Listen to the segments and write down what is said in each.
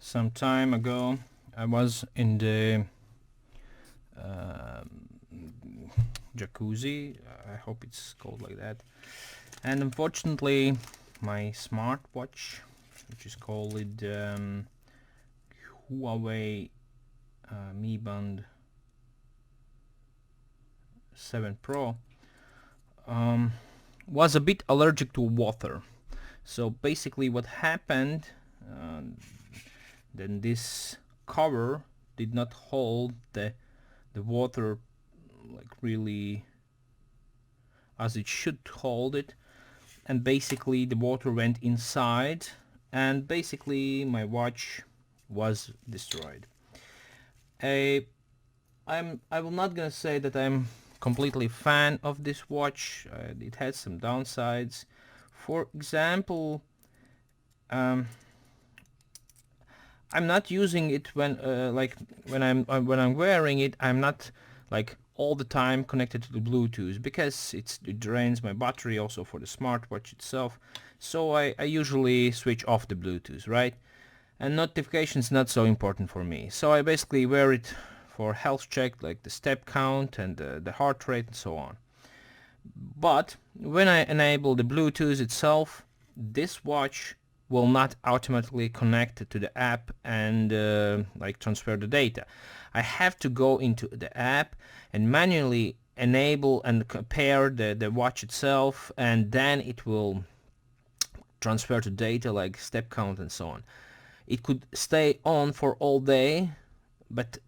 some time ago I was in the um, jacuzzi, I hope it's called like that, and unfortunately my smartwatch, which is called Huawei Mi Band 7 Pro, was a bit allergic to water. So basically what happened, then this cover did not hold the water like really as it should hold it, and basically the water went inside, and basically my watch was destroyed. I will not gonna say that I'm completely fan of this watch. It has some downsides. For example, um, I'm not using it when like when I'm wearing it. I'm not like all the time connected to the Bluetooth because it drains my battery also for the smartwatch itself. So I usually switch off the Bluetooth, right? And notifications not so important for me. So I basically wear it for health check, like the step count and the heart rate and so on. But when I enable the Bluetooth itself, this watch will not automatically connect to the app and like transfer the data. I have to go into the app and manually enable and pair the watch itself, and then it will transfer to data like step count and so on. It could stay on for all day, but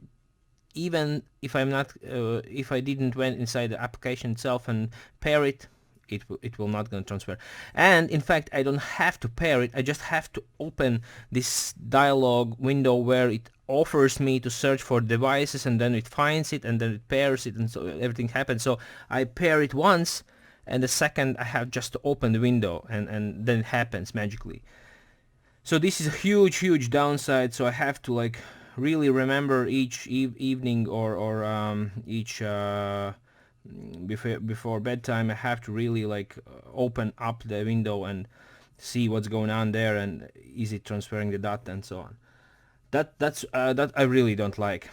even if I'm not, if I didn't went inside the application itself and pair it, it will not gonna transfer. And in fact, I don't have to pair it. I just have to open this dialog window where it offers me to search for devices, and then it finds it, and then it pairs it, and so everything happens. So I pair it once, and the second I have just to open the window, and then it happens magically. So this is a huge downside. So I have to like really remember each evening or each before bedtime. I have to really like open up the window and see what's going on there, and is it transferring the data and so on. That I really don't like.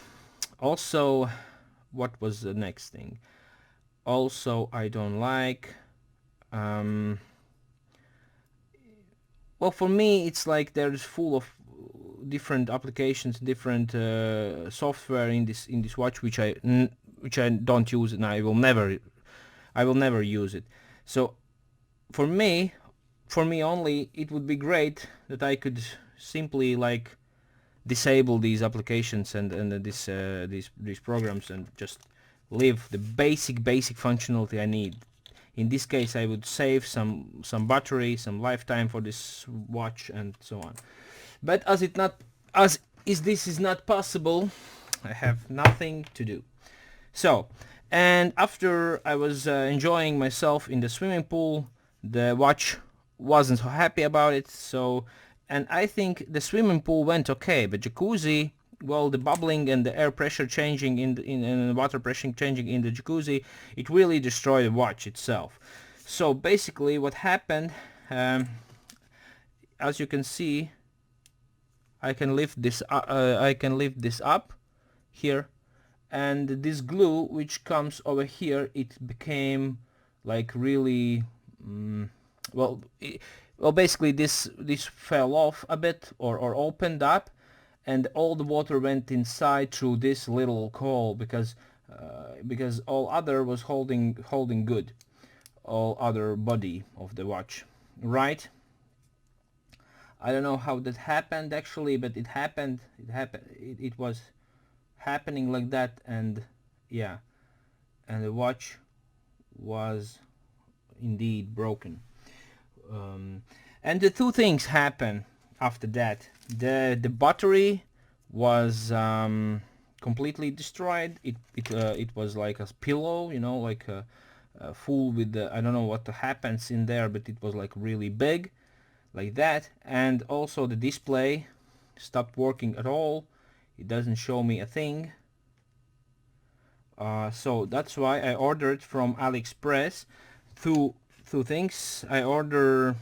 Also, what was the next thing? Also, I don't like. Um, well, for me, it's like there's full of different applications, different software in this watch, which I don't use, and I will never use it. So for me, only, it would be great that I could simply like disable these applications and these programs and just live the basic functionality I need. In this case, I would save some battery, some lifetime for this watch, and so on. But as is this is not possible, I have nothing to do. So, and after I was enjoying myself in the swimming pool, the watch wasn't so happy about it. So, and I think the swimming pool went okay, but jacuzzi, well, the bubbling and the air pressure changing in the water pressure changing in the jacuzzi, it really destroyed the watch itself. So basically, what happened, as you can see, I can lift this. I can lift this up here, and this glue which comes over here, it became like really well. Well, basically this fell off a bit or opened up, and all the water went inside through this little hole because all other was holding good, all other body of the watch, right? I don't know how that happened actually, but it happened. It was happening like that, and yeah, and the watch was indeed broken. Um, and the two things happen after that. The battery was completely destroyed. It was like a pillow, you know, like full with the, I don't know what happens in there, but it was like really big, like that. And also the display stopped working at all. It doesn't show me a thing. So that's why I ordered from AliExpress two things. I order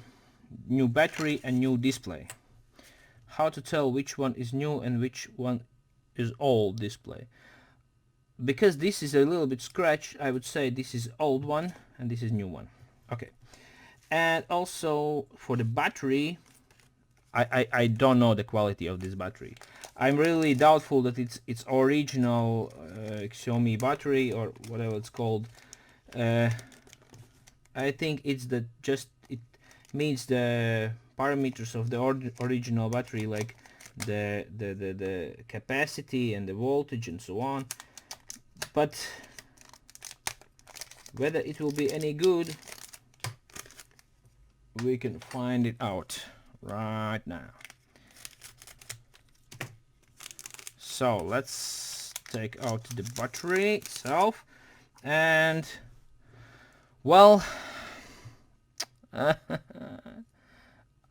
new battery and new display. how to tell which one is new and which one is old display. Because this is a little bit scratched, I would say this is old one and this is new one. Okay. And also for the battery, I don't know the quality of this battery. I'm really doubtful that it's original Xiaomi battery or whatever it's called. I think it's the it means the parameters of the original battery, like the capacity and the voltage and so on. But whether it will be any good, we can find it out right now. So let's take out the battery itself, and well,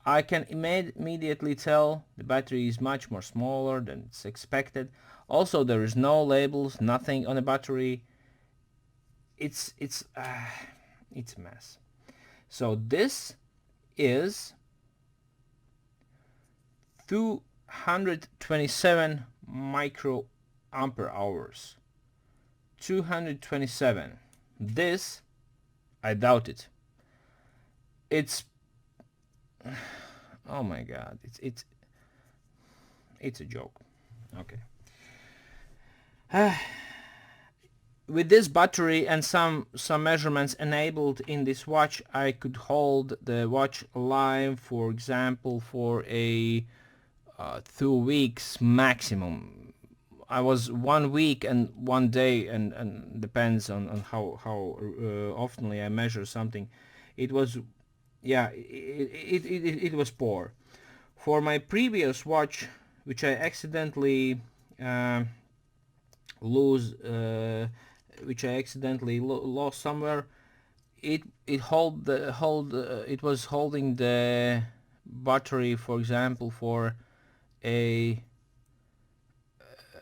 I can immediately tell the battery is much more smaller than it's expected. Also, there is no labels, nothing on the battery. It's a mess. So this is 227 microampere hours. 227. This, I doubt it. It's, oh my god, it's a joke. Okay. With this battery and some measurements enabled in this watch, I could hold the watch alive, for example, for a 2 weeks maximum. I was 1 week and 1 day, and depends on how oftenly I measure something. It was, yeah, it was poor. For my previous watch, which I accidentally lost somewhere, it was holding the battery, for example, for a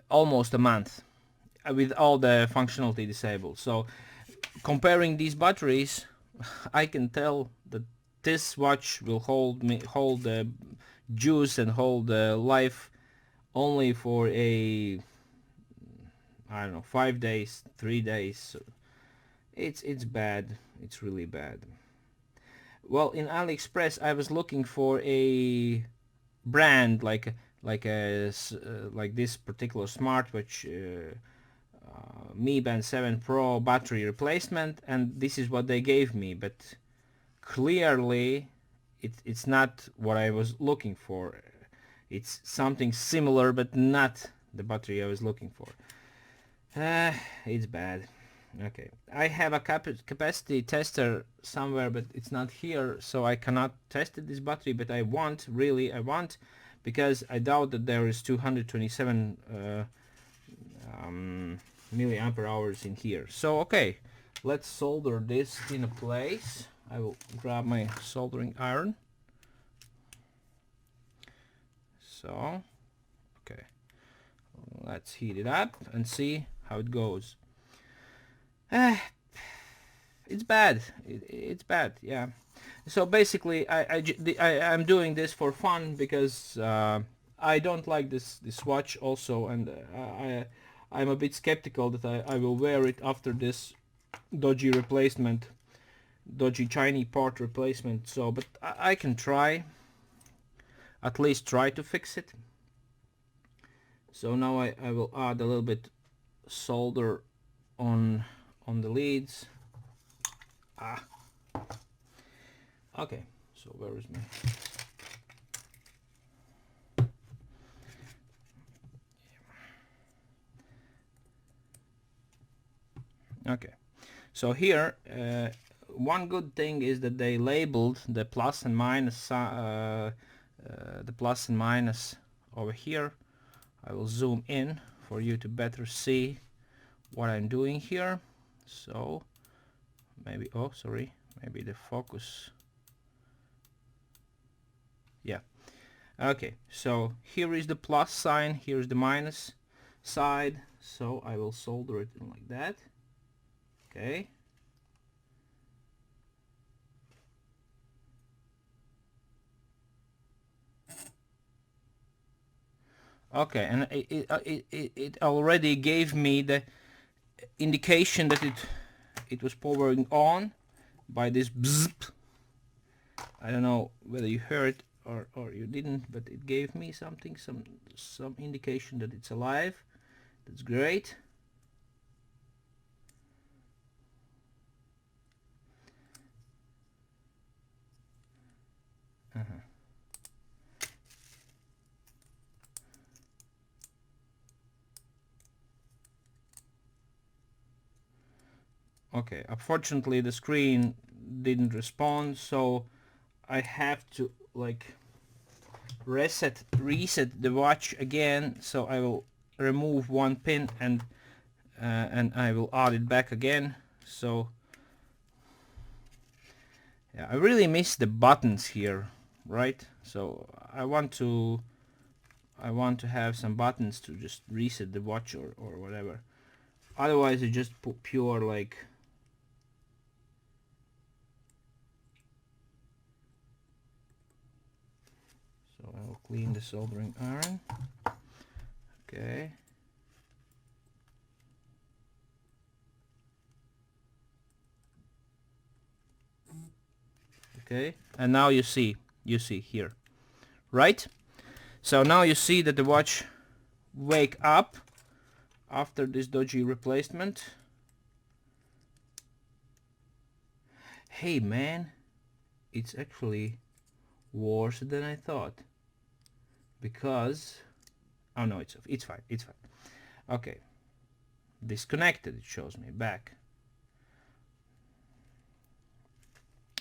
almost a month with all the functionality disabled. So comparing these batteries, I can tell that this watch will hold the juice and hold the life only for a, I don't know, 5 days, 3 days. So it's bad. It's really bad. Well, in AliExpress, I was looking for a brand like this particular smartwatch, Mi Band 7 Pro battery replacement, and this is what they gave me. But clearly, it's not what I was looking for. It's something similar, but not the battery I was looking for. It's bad. Okay, I have a capacity tester somewhere, but it's not here, so I cannot test this battery. But I want, because I doubt that there is 227 milliampere hours in here. So okay, let's solder this in a place. I will grab my soldering iron. So okay, let's heat it up and see how it goes. It's bad. It's bad. Yeah. So basically, I'm doing this for fun because I don't like this watch also, and I'm a bit skeptical that I will wear it after this dodgy Chinese part replacement. So, but I can try, at least try to fix it. So now I will add a little bit solder on the leads. Okay, so where is my okay, so here one good thing is that they labeled the plus and minus over here. I will zoom in for you to better see what I'm doing here. So maybe, oh sorry, maybe the focus, yeah. Okay, so here is the plus sign, here is the minus side, so I will solder it in like that. Okay, Okay, and it already gave me the indication that it was powering on by this bzzz. I don't know whether you heard or you didn't, but it gave me something, some indication that it's alive. That's great. Okay, unfortunately the screen didn't respond, so I have to like reset the watch again. So I will remove one pin and I will add it back again. So yeah, I really miss the buttons here, right? So I want to have some buttons to just reset the watch or whatever. Otherwise you just put pure like so I will clean the soldering iron. Okay. Okay, and now you see here, right? So now you see that the watch wake up after this dodgy replacement. Hey man, it's actually worse than I thought, because oh no, it's fine, it's fine. Okay, disconnected, it shows me back.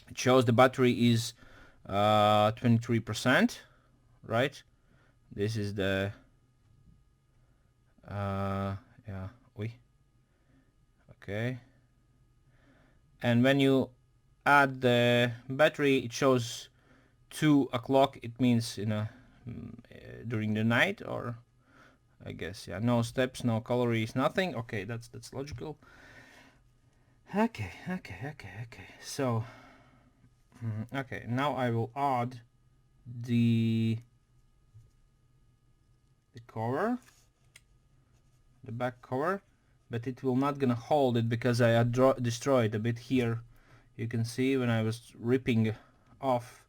It shows the battery is 23%, right? This is the yeah, okay. And when you add the battery, it shows 2 o'clock. It means during the night, or I guess, yeah, no steps, no calories, nothing. Okay, that's logical. Okay. So okay, now I will add the cover, the back cover, but it will not gonna hold it because I destroyed a bit here. You can see when I was ripping off,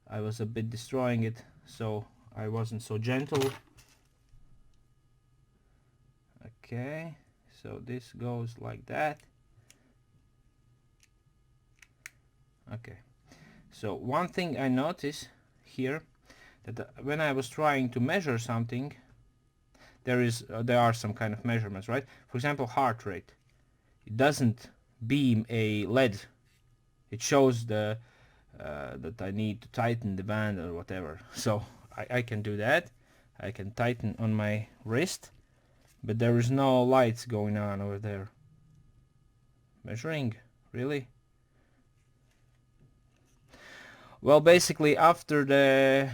I was a bit destroying it, so I wasn't so gentle. Okay, so this goes like that. Okay, so one thing I notice here, that when I was trying to measure something, there are some kind of measurements, right? For example, heart rate. It doesn't beam a LED. It shows the that I need to tighten the band or whatever. So I can do that. I can tighten on my wrist, but there is no lights going on over there. Measuring, really? Well, basically after the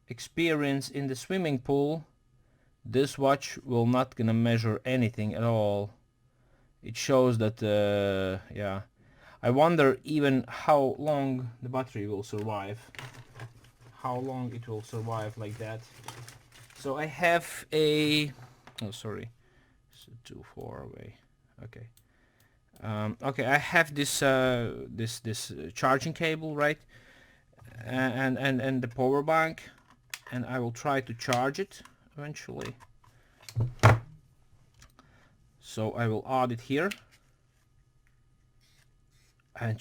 experience in the swimming pool, this watch will not gonna measure anything at all. It shows that yeah, I wonder even how long the battery will survive, how long it will survive like that. So I have a, oh sorry, it's too far away. Okay. Okay, I have this this charging cable, right, and the power bank, and I will try to charge it eventually. So I will add it here, and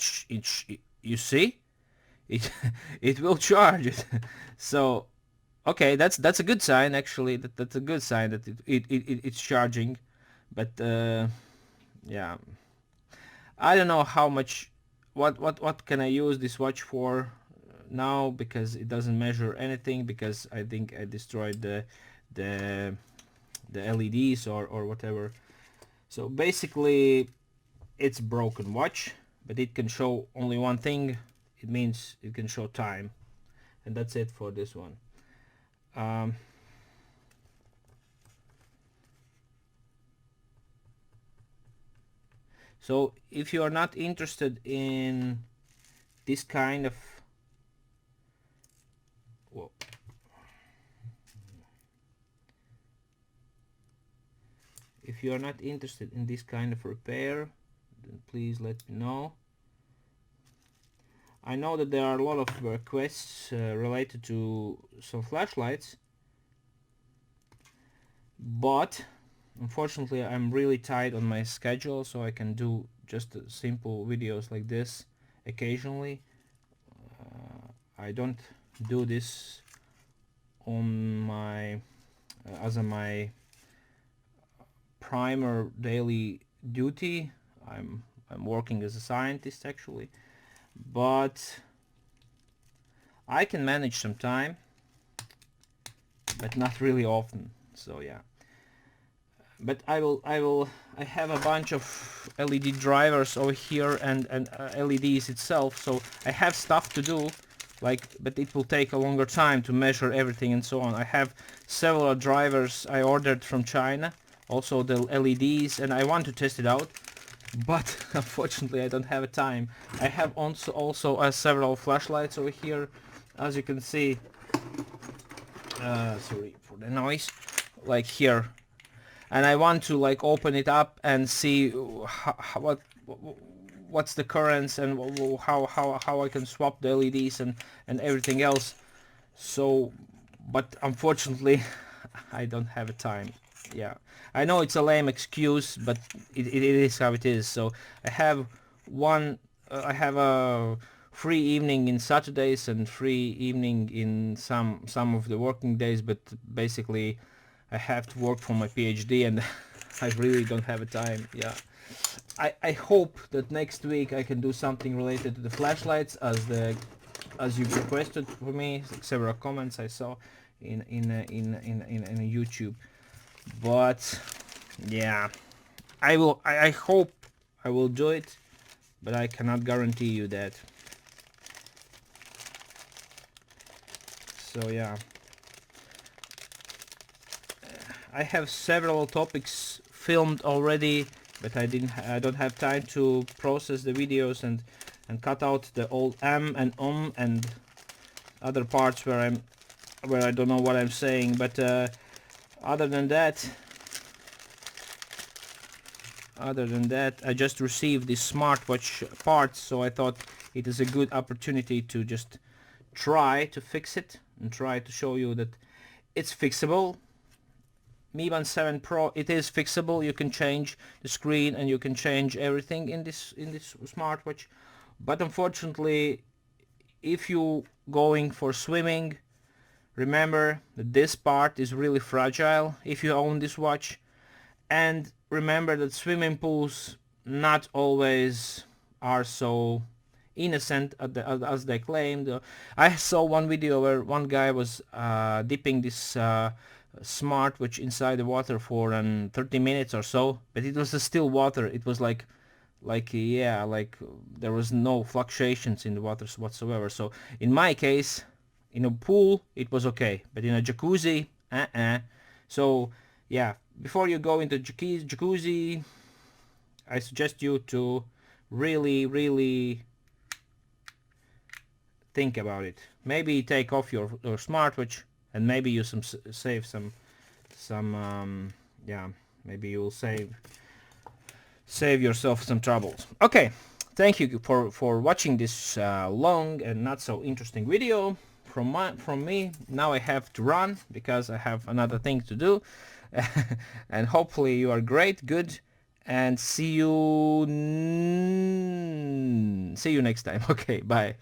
you see, it it will charge it. So okay, that's a good sign actually. That's a good sign that it's charging, but yeah, I don't know how much, what can I use this watch for now, because it doesn't measure anything, because I think I destroyed the LEDs or whatever. So basically it's a broken watch, but it can show only one thing. It means it can show time, and that's it for this one. So if you are not interested in this kind of, well, if you are not interested in this kind of repair, then please let me know. I know that there are a lot of requests related to some flashlights, but unfortunately I'm really tight on my schedule, so I can do just simple videos like this occasionally. I don't do this on my as my primer daily duty. I'm working as a scientist actually, but I can manage some time, but not really often. So yeah, but I have a bunch of LED drivers over here and LEDs itself, so I have stuff to do, like, but it will take a longer time to measure everything and so on. I have several drivers I ordered from China, also the LEDs, and I want to test it out, but unfortunately I don't have a time. I have also several flashlights over here, as you can see. Sorry for the noise, like here, and I want to like open it up and see what's the currents and how I can swap the LEDs and everything else. So, but unfortunately I don't have a time. Yeah, I know it's a lame excuse, but it is how it is. So I have I have a free evening in Saturdays and free evening in some of the working days, but basically I have to work for my PhD and I really don't have a time. Yeah, I hope that next week I can do something related to the flashlights, as you requested for me. Several comments I saw in YouTube. But yeah, I hope I will do it, but I cannot guarantee you that. So yeah, I have several topics filmed already, but I don't have time to process the videos and cut out the old and and other parts where I don't know what I'm saying. But other than that, I just received this smartwatch parts, so I thought it is a good opportunity to just try to fix it and try to show you that it's fixable. Mi Band 7 Pro, it is fixable. You can change the screen and you can change everything in this smartwatch. But unfortunately, if you going for swimming, remember that this part is really fragile if you own this watch. And remember that swimming pools not always are so innocent as they claim. I saw one video where one guy was dipping this smartwatch inside the water for 30 minutes or so, but it was still water. It was like yeah, like there was no fluctuations in the water whatsoever. So in my case, in a pool it was okay, but in a jacuzzi, so yeah, before you go into jacuzzi, I suggest you to really think about it. Maybe take off your smartwatch, and maybe you save some yeah, maybe you'll save yourself some troubles. Okay, thank you for watching this long and not so interesting video from me. Now I have to run because I have another thing to do. And hopefully you are good, and see you next time. Okay, bye.